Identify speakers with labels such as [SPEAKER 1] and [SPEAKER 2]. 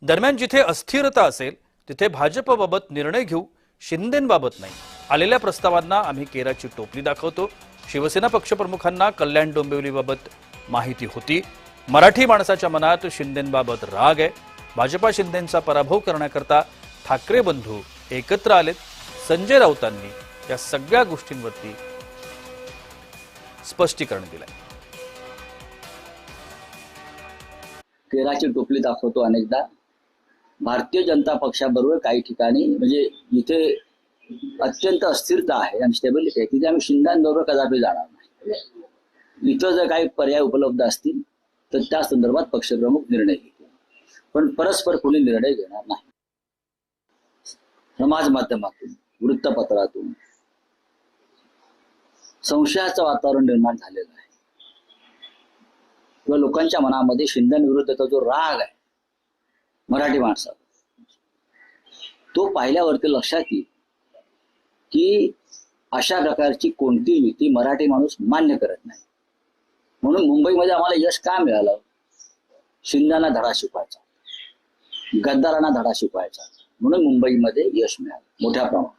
[SPEAKER 1] दरम्यान जिथे अस्थिरता असेल तिथे भाजपबाबत निर्णय घेऊ, शिंदेंबाबत नाही. आलेल्या प्रस्तावांना आम्ही केराची टोपली दाखवतो. शिवसेना पक्षप्रमुखांना कल्याण डोंबिवलीबाबत माहिती होती. मराठी माणसाच्या मनात शिंदेंबाबत राग आहे. भाजपा शिंदेंचा पराभव करण्याकरता ठाकरे बंधू एकत्र आलेत. संजय राऊतांनी या सगळ्या गोष्टींवरती स्पष्टीकरण दिलंय.
[SPEAKER 2] केराची टोपली दाखवतो अनेकदा. भारतीय जनता पक्षाबरोबर काही ठिकाणी म्हणजे जिथे अत्यंत अस्थिरता आहे आणि स्टेबिलिटी आहे तिथे आम्ही शिंदेबरोबर कदापि जाणार नाही. इथं जर काही पर्याय उपलब्ध असतील तर त्या संदर्भात पक्षप्रमुख निर्णय घेतील, पण परस्पर कोणी निर्णय घेणार नाही. समाज माध्यमातून, वृत्तपत्रातून संशयाचं वातावरण निर्माण झालेलं आहे किंवा लोकांच्या मनामध्ये शिंदेविरुद्धचा जो राग आहे मराठी माणसाचा, तो पाहिल्यावरती लक्षात येईल की अशा प्रकारची कोणती युती मराठी माणूस मान्य करत नाही. म्हणून मुंबईमध्ये आम्हाला यश का मिळालं? शिंदेना धडा शिकवायचा, गद्दारांना धडा शिकवायचा, म्हणून मुंबईमध्ये यश मिळालं मोठ्या प्रमाणात.